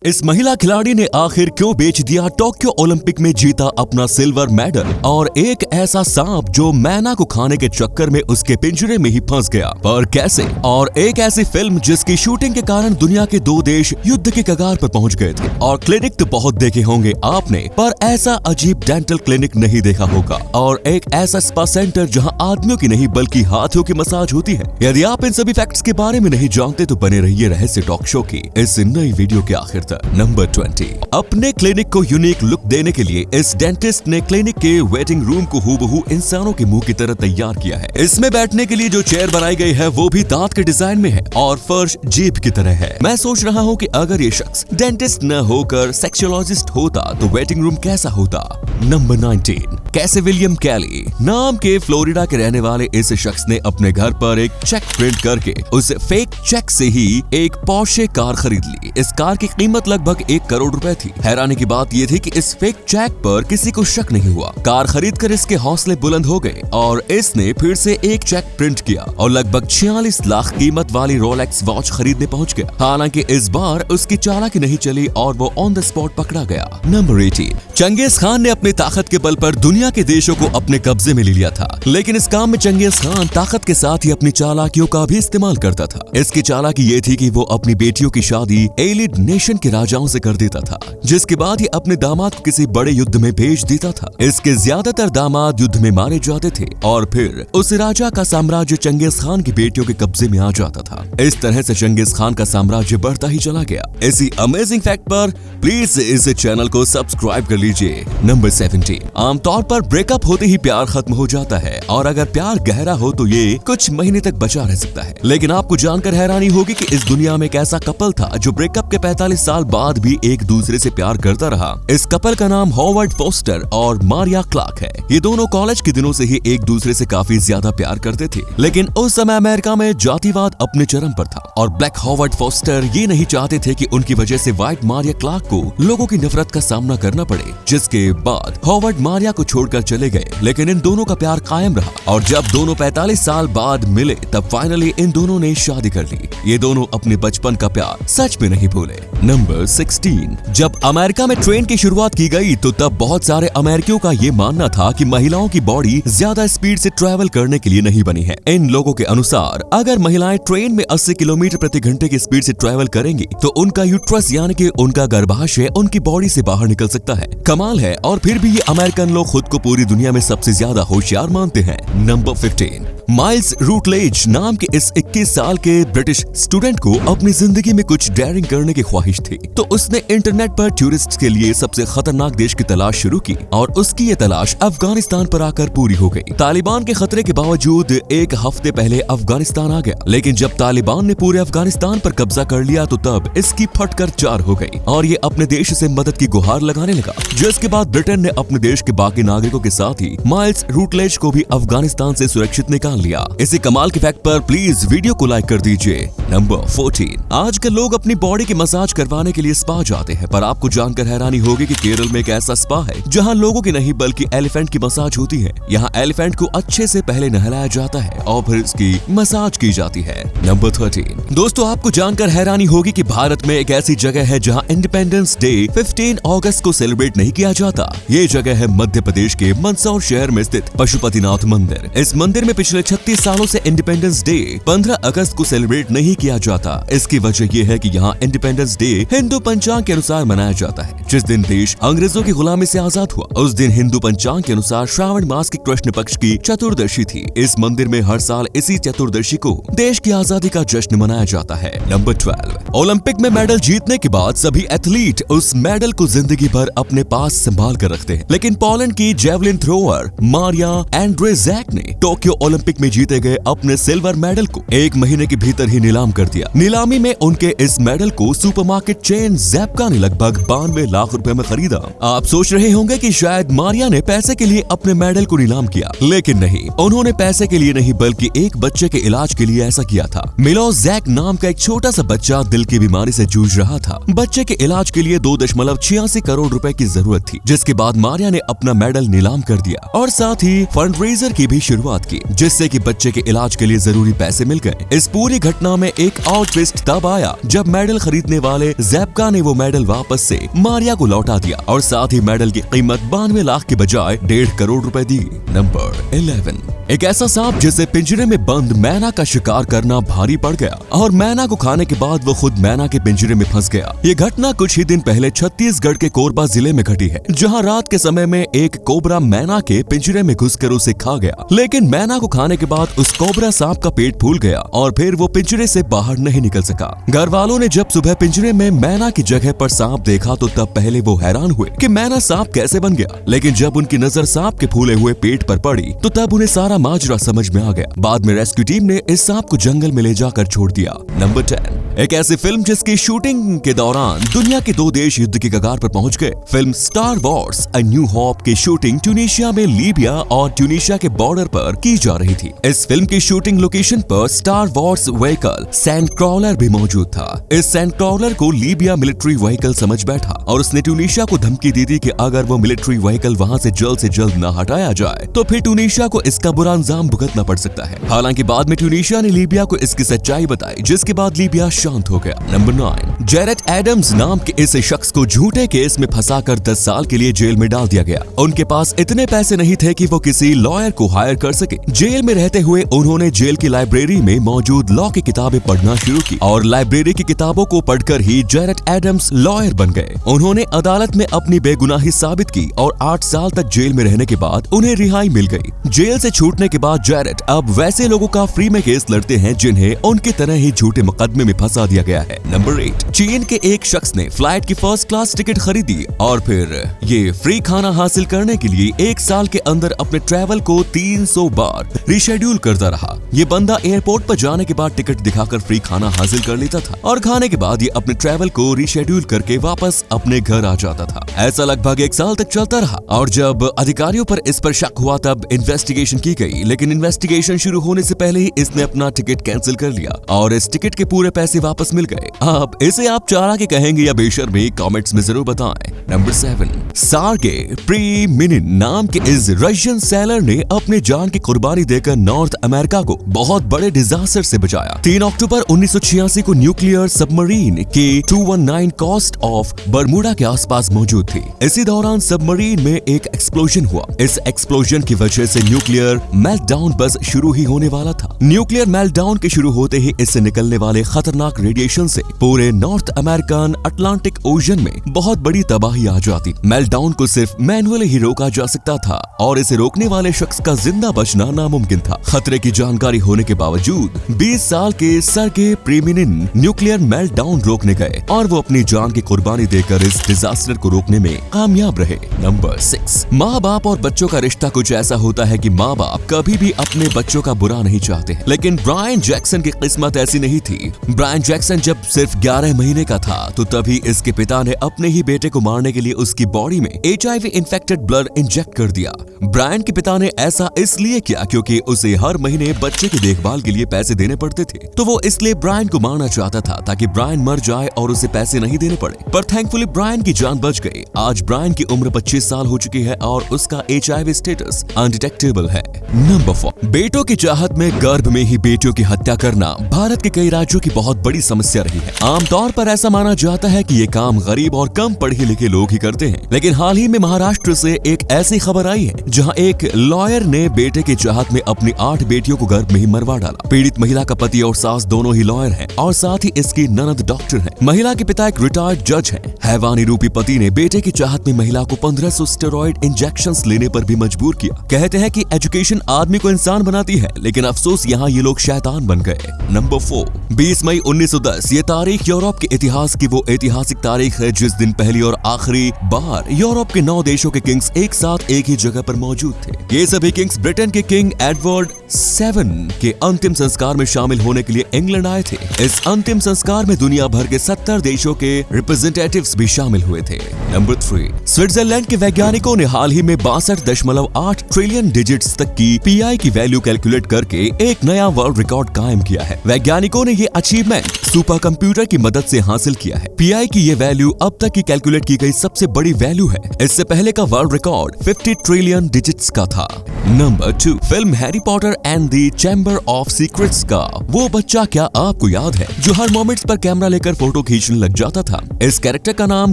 इस महिला खिलाड़ी ने आखिर क्यों बेच दिया टोक्यो ओलंपिक में जीता अपना सिल्वर मेडल। और एक ऐसा सांप जो मैना को खाने के चक्कर में उसके पिंजरे में ही फंस गया, पर कैसे। और एक ऐसी फिल्म जिसकी शूटिंग के कारण दुनिया के दो देश युद्ध के कगार पर पहुंच गए थे। और क्लिनिक तो बहुत देखे होंगे आपने, पर ऐसा अजीब डेंटल क्लिनिक नहीं देखा होगा। और एक ऐसा स्पा सेंटर जहां आदमियों की नहीं बल्कि हाथियों की मसाज होती है। यदि आप इन सभी फैक्ट्स के बारे में नहीं जानते तो बने रहिए रहस्य टॉक शो की इस नई वीडियो के आखिर तक। नंबर 20। अपने क्लिनिक को यूनिक लुक देने के लिए इस डेंटिस्ट ने क्लिनिक के वेटिंग रूम को हूबहू इंसानों के मुंह की तरह तैयार किया है। इसमें बैठने के लिए जो चेयर बनाई गई है वो भी दांत के डिजाइन में है और फर्श जीभ की तरह है। मैं सोच रहा हूँ कि अगर ये शख्स डेंटिस्ट न होकर सेक्सोलॉजिस्ट होता तो वेटिंग रूम कैसा होता। नंबर 19। कैसे विलियम कैली नाम के फ्लोरिडा के रहने वाले इस शख्स ने अपने घर पर एक चेक प्रिंट करके उस फेक चेक से ही एक पोर्शे कार खरीद ली। इस कार की कीमत लगभग 1 करोड़ रुपए थी। हैरानी की बात यह थी कि इस फेक चेक पर किसी को शक नहीं हुआ। कार खरीदकर इसके हौसले बुलंद हो गए और इसने फिर से एक चेक प्रिंट किया और लगभग 46 लाख कीमत वाली रोलेक्स वॉच खरीदने पहुंच गया। हालांकि इस बार उसकी चालाकी नहीं चली और वो ऑन द स्पॉट पकड़ा गया। नंबर 18। चंगेज खान ने अपनी ताकत के बल पर दुनिया के देशों को अपने कब्जे में ले लिया था, लेकिन इस काम में चंगेज खान ताकत के साथ ही अपनी चालाकियों का भी इस्तेमाल करता था। इसकी चालाकी ये थी कि वो अपनी बेटियों की शादी एलिड नेशन के राजाओं से कर देता था, जिसके बाद ही अपने दामाद को किसी बड़े युद्ध में भेज देता था। इसके ज्यादातर दामाद युद्ध में मारे जाते थे और फिर उस राजा का साम्राज्य चंगेज खान की बेटियों के कब्जे में आ जाता था। इस तरह से चंगेज खान का साम्राज्य बढ़ता ही चला गया। इसी अमेजिंग फैक्ट पर प्लीज इस चैनल को सब्सक्राइब कर लीजिए। नंबर 17। आमतौर पर ब्रेकअप होते ही प्यार खत्म हो जाता है और अगर प्यार गहरा हो तो ये कुछ महीने तक बचा रह सकता है। लेकिन आपको जानकर हैरानी होगी कि इस दुनिया में एक ऐसा कपल था जो ब्रेकअप के 45 साल बाद भी एक दूसरे से प्यार करता रहा। इस कपल का नाम हॉवर्ड फोस्टर और मारिया क्लार्क है। ये दोनों कॉलेज के दिनों से ही एक दूसरे से काफी ज्यादा प्यार करते थे, लेकिन उस समय अमेरिका में जातिवाद अपने चरम पर था और ब्लैक हॉवर्ड फोस्टर ये नहीं चाहते थे कि उनकी वजह से व्हाइट मारिया क्लार्क को लोगों की नफरत का सामना करना पड़े। जिसके बाद हॉवर्ड मारिया को छोड़कर चले गए, लेकिन इन दोनों का प्यार कायम रहा और जब दोनों 45 साल बाद मिले तब फाइनली इन दोनों ने शादी कर ली। ये दोनों अपने बचपन का प्यार सच में नहीं भूले। नंबर 16। जब अमेरिका में ट्रेन की शुरुआत की गई तो तब बहुत सारे अमेरिकियों का ये मानना था कि महिलाओं की बॉडी ज्यादा स्पीड से ट्रैवल करने के लिए नहीं बनी है। इन लोगों के अनुसार अगर महिलाएं ट्रेन में 80 किलोमीटर प्रति घंटे की स्पीड से ट्रैवल करेंगी तो उनका यूट्रस यानी कि उनका गर्भाशय उनकी बॉडी से बाहर निकल सकता है। कमाल है, और फिर भी ये अमेरिकन लोग खुद को पूरी दुनिया में सबसे ज्यादा होशियार मानते हैं। नंबर 15। माइल्स रूटलेज नाम के इस 21 साल के ब्रिटिश स्टूडेंट को अपनी जिंदगी में कुछ डेयरिंग करने की ख्वाहिश थी, तो उसने इंटरनेट पर टूरिस्ट के लिए सबसे खतरनाक देश की तलाश शुरू की और उसकी ये तलाश अफगानिस्तान पर आकर पूरी हो गई। तालिबान के खतरे के बावजूद एक हफ्ते पहले अफगानिस्तान आ गया, लेकिन जब तालिबान ने पूरे अफगानिस्तान पर कब्जा कर लिया तो तब इसकी फटकर 4 हो गई और ये अपने देश से मदद की गुहार लगाने लगा। जिसके बाद ब्रिटेन ने अपने देश के बाकी नागरिकों के साथ ही माइल्स रूटलेज को भी अफगानिस्तान से सुरक्षित निकाल लिया। इसी कमाल के फैक्ट पर प्लीज वीडियो को लाइक कर दीजिए। नंबर 14। आजकल लोग अपनी बॉडी की मसाज करवाने के लिए स्पा जाते हैं, पर आपको जानकर हैरानी होगी कि केरल में एक ऐसा स्पा है जहां लोगों की नहीं बल्कि एलिफेंट की मसाज होती है। यहाँ एलिफेंट को अच्छे से पहले नहलाया जाता है और फिर इसकी मसाज की जाती है। नंबर 13। दोस्तों, आपको जानकर हैरानी होगी कि भारत में एक ऐसी जगह है जहाँ इंडिपेंडेंस डे 15 अगस्त को सेलिब्रेट नहीं किया जाता। ये जगह है मध्य प्रदेश के मंदसौर शहर में स्थित पशुपतिनाथ मंदिर। इस मंदिर में पिछले 36 सालों से इंडिपेंडेंस डे 15 अगस्त को सेलिब्रेट नहीं किया जाता। इसकी वजह यह है कि यहाँ इंडिपेंडेंस डे हिंदू पंचांग के अनुसार मनाया जाता है। जिस दिन देश अंग्रेजों की गुलामी से आजाद हुआ उस दिन हिंदू पंचांग के अनुसार श्रावण मास के कृष्ण पक्ष की चतुर्दशी थी। इस मंदिर में हर साल इसी चतुर्दशी को देश की आजादी का जश्न मनाया जाता है। नंबर 12। ओलंपिक में मेडल जीतने के बाद सभी एथलीट उस मेडल को जिंदगी भर अपने पास संभाल कर रखते हैं, लेकिन पोलैंड की जेवलिन थ्रोअर मारिया एंड्रेजैक ने टोक्यो ओलंपिक में जीते गए अपने सिल्वर मेडल को 1 महीने के भीतर ही नीलाम कर दिया। नीलामी में उनके इस मेडल को सुपरमार्केट चेन ज़ेप्का ने लगभग 92 लाख रुपए में खरीदा। आप सोच रहे होंगे कि शायद मारिया ने पैसे के लिए अपने मेडल को नीलाम किया, लेकिन नहीं, उन्होंने पैसे के लिए नहीं बल्कि एक बच्चे के इलाज के लिए ऐसा किया था। मिलोस जैक नाम का एक छोटा सा बच्चा दिल की बीमारी से जूझ रहा था। बच्चे के इलाज के लिए 2.86 करोड़ रुपए की जरूरत थी, जिसके बाद मारिया ने अपना मेडल नीलाम कर दिया और साथ ही फंड रेजर की भी शुरुआत की, जिससे जिससे कि बच्चे के इलाज के लिए जरूरी पैसे मिल गए। इस पूरी घटना में एक और ट्विस्ट तब आया जब मेडल खरीदने वाले ज़ैप्का ने वो मेडल वापस से मारिया को लौटा दिया और साथ ही मेडल की कीमत 92 लाख के बजाय 1.5 करोड़ रुपए दी। नंबर 11, एक ऐसा सांप जिसे पिंजरे में बंद मैना का शिकार करना भारी पड़ गया और मैना को खाने के बाद वो खुद मैना के पिंजरे में फंस गया। ये घटना कुछ ही दिन पहले छत्तीसगढ़ के कोरबा जिले में घटी है, जहां रात के समय में एक कोबरा मैना के पिंजरे में घुसकर उसे खा गया। लेकिन मैना को खाने के बाद उस कोबरा सांप का पेट फूल गया और फिर वो पिंजरे से बाहर नहीं निकल सका। घर वालों ने जब सुबह पिंजरे में मैना की जगह पर सांप देखा तो तब पहले वो हैरान हुए कि मैना सांप कैसे बन गया, लेकिन जब उनकी नजर सांप के फूले हुए पेट पर पड़ी तो तब उन्हें सारा माजरा समझ में आ गया। बाद में रेस्क्यू टीम ने इस सांप को जंगल में ले जाकर छोड़ दिया। नंबर 10, एक ऐसी फिल्म जिसकी शूटिंग के दौरान दुनिया के 2 देश युद्ध की कगार पर पहुंच गए। Film star Wars a new hope की शूटिंग ट्यूनीशिया में लीबिया और ट्यूनीशिया के बॉर्डर पर की जा रही थी। इस फिल्म की शूटिंग लोकेशन पर star Wars vehicle sand crawler भी मौजूद था। इस सैंड क्रॉलर को लीबिया मिलिट्री व्हीकल समझ बैठा और उसने ट्यूनीशिया को धमकी दी थी कि अगर वो मिलिट्री व्हीकल वहां से जल्द न हटाया जाए तो फिर ट्यूनीशिया को इसका बुरा अंजाम भुगतना पड़ सकता है। हालांकि बाद में ट्यूनीशिया ने लीबिया को इसकी सच्चाई बताई, जिसके बाद लीबिया शांत हो गया। नंबर 9, जेरेट एडम्स नाम के इस शख्स को झूठे केस में फंसाकर 10 साल के लिए जेल में डाल दिया गया। उनके पास इतने पैसे नहीं थे कि वो किसी लॉयर को हायर कर सके। जेल में रहते हुए उन्होंने जेल की लाइब्रेरी में मौजूद लॉ की किताबें पढ़ना शुरू की और लाइब्रेरी की किताबों को पढ़कर ही जेरेट एडम्स लॉयर बन गए। उन्होंने अदालत में अपनी बेगुनाही साबित की और 8 साल तक जेल में रहने के बाद उन्हें रिहाई मिल गई। जेल से छूटने के बाद जेरेट अब वैसे लोगों का फ्री में केस लड़ते हैं जिन्हें उनकी तरह ही झूठे मुकदमे में फंसा दिया गया है। नंबर 8, चीन के एक शख्स ने फ्लाइट की फर्स्ट क्लास टिकट खरीदी और फिर ये फ्री खाना हासिल करने के लिए 1 साल के अंदर अपने ट्रैवल को 300 बार रिशेड्यूल करता रहा। ये बंदा एयरपोर्ट पर जाने के बाद टिकट दिखाकर फ्री खाना हासिल कर लेता था और खाने के बाद ये अपने ट्रैवल को रिशेड्यूल करके वापस अपने घर आ जाता था। ऐसा लगभग 1 साल तक चलता रहा और जब अधिकारियों पर इस पर शक हुआ तब इन्वेस्टिगेशन की गई, लेकिन इन्वेस्टिगेशन शुरू होने से पहले ही इसने अपना टिकट कैंसिल कर लिया और इस टिकट के पूरे पैसे वापस मिल गए। अब इसे आप चारा के कहेंगे या बेशर्मी, कमेंट्स में जरूर बताएं। नंबर 7, सार्गे प्रीमिनिन नाम के इस रशियन सेलर ने अपने जान की कुर्बानी देकर नॉर्थ अमेरिका को बहुत बड़े डिजास्टर से बचाया। 3 अक्टूबर 1986 को न्यूक्लियर सबमरीन के 219 कोस्ट ऑफ बरमूडा के आसपास मौजूद थी। इसी दौरान सबमरीन में एक एक्सप्लोजन हुआ। इस एक्सप्लोजन की वजह से न्यूक्लियर मेल्टडाउन बस शुरू ही होने वाला था। न्यूक्लियर मेल्टडाउन के शुरू होते ही इससे निकलने वाले खतरनाक रेडिएशन से पूरे नॉर्थ अमेरिकन अटलांटिक ओशन में बहुत बड़ी तबाही आ जाती। मेल्टडाउन को सिर्फ मैनुअली ही रोका जा सकता था और इसे रोकने वाले शख्स का जिंदा बचना नामुमकिन था। खतरे की जानकारी होने के बावजूद 20 साल के सर्गे प्रीमिनिन न्यूक्लियर मेल्टडाउन रोकने गए और वो अपनी जान की कुर्बानी देकर इस डिजास्टर को रोकने में कामयाब रहे। नंबर 6, माँ बाप और बच्चों का रिश्ता कुछ ऐसा होता है कि माँ बाप कभी भी अपने बच्चों का बुरा नहीं चाहते हैं, लेकिन ब्रायन जैक्सन की किस्मत ऐसी नहीं थी। ब्रायन जैक्सन जब सिर्फ 11 महीने का था तो तभी इसके पिता ने अपने ही बेटे को मारने के लिए उसकी बॉडी में HIV इन्फेक्टेड ब्लड इंजेक्ट कर दिया। ब्रायन के पिता ने ऐसा इसलिए किया क्योंकि उसे हर महीने बच्चे की देखभाल के लिए पैसे देने पड़ते थे, तो वो इसलिए ब्रायन को मारना चाहता था ताकि ब्रायन मर जाए और उसे पैसे नहीं देने पड़े। पर थैंकफुली ब्रायन की जान बच गई। आज ब्रायन की उम्र 25 साल हो चुकी है और उसका HIV स्टेटस अनडिटेक्टेबल है। नंबर 4, बेटों की चाहत में गर्भ में ही बेटियों की हत्या करना भारत के कई राज्यों की बहुत बड़ी समस्या रही है। आमतौर पर ऐसा माना जाता है कि ये काम गरीब और कम पढ़े लिखे लोग ही करते हैं, लेकिन हाल ही में महाराष्ट्र से एक ऐसी खबर आई है जहां एक लॉयर ने बेटे की चाहत में अपनी 8 बेटियों को गर्भ में ही मरवा डाला। पीड़ित महिला का पति और सास दोनों ही लॉयर हैं और साथ ही इसकी ननद डॉक्टर है। महिला के पिता एक रिटायर्ड जज है। हैवानी रूपी पति ने बेटे की चाहत में महिला को 1500 स्टेरॉइड इंजेक्शंस लेने पर भी मजबूर किया। कहते हैं कि एजुकेशन आदमी को इंसान बनाती है, लेकिन अफसोस यहाँ ये लोग शैतान बन गए। नंबर 4, 20 मई 1910 ये तारीख यूरोप के इतिहास की वो ऐतिहासिक तारीख है जिस दिन पहली और आखिरी बार यूरोप के 9 देशों के किंग्स एक साथ एक ही जगह पर मौजूद थे। ये सभी किंग्स ब्रिटेन के किंग एडवर्ड 7 के अंतिम संस्कार में शामिल होने के लिए इंग्लैंड आए थे। इस अंतिम संस्कार में दुनिया भर के 70 देशों के रिप्रेजेंटेटिव्स भी शामिल हुए थे। नंबर 3, स्विट्जरलैंड के वैज्ञानिकों ने हाल ही में 62.8 ट्रिलियन डिजिट्स तक की की पीआई की वैल्यू कैलकुलेट करके एक नया वर्ल्ड रिकॉर्ड कायम किया है। वैज्ञानिकों ने ये अचीवमेंट सुपर कंप्यूटर की मदद से हासिल किया है। पीआई की ये वैल्यू अब तक की कैलकुलेट की गई सबसे बड़ी वैल्यू है। इससे पहले का वर्ल्ड रिकॉर्ड 50 ट्रिलियन डिजिट्स का था। Number 2, film Harry Potter and the chamber of secrets का वो बच्चा क्या आपको याद है जो हर मोमेंट्स पर कैमरा लेकर फोटो खींचने लग जाता था? इस कैरेक्टर का नाम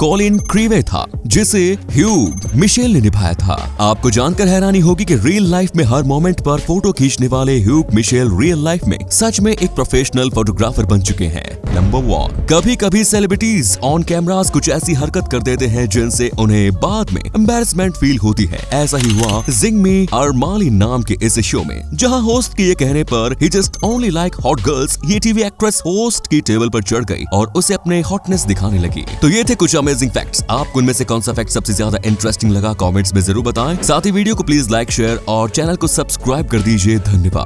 कॉलिन क्रीवे था, जिसे ह्यूग मिशेल ने निभाया था। आपको जानकर हैरानी होगी कि रियल लाइफ में हर मोमेंट पर फोटो खींचने वाले ह्यूग मिशेल रियल लाइफ में सच में एक प्रोफेशनल फोटोग्राफर बन चुके हैं। नंबर 1, कभी कभी सेलिब्रिटीज ऑन कैमरास कुछ ऐसी हरकत कर देते हैं जिनसे उन्हें बाद में एम्बैरेसमेंट फील होती है। ऐसा ही हुआ जिंगमी अरमाली नाम के इस शो में, जहां होस्ट के ये कहने पर ही just only like hot girls, ये टीवी एक्ट्रेस होस्ट की टेबल पर चढ़ गई और उसे अपने हॉटनेस दिखाने लगी। तो ये थे कुछ अमेजिंग फैक्ट्स। आपको इनमें से कौन सा फैक्ट सबसे ज्यादा इंटरेस्टिंग लगा कमेंट्स में जरूर बताएं। साथ ही वीडियो को प्लीज लाइक, शेयर और चैनल को सब्सक्राइब कर दीजिए। धन्यवाद।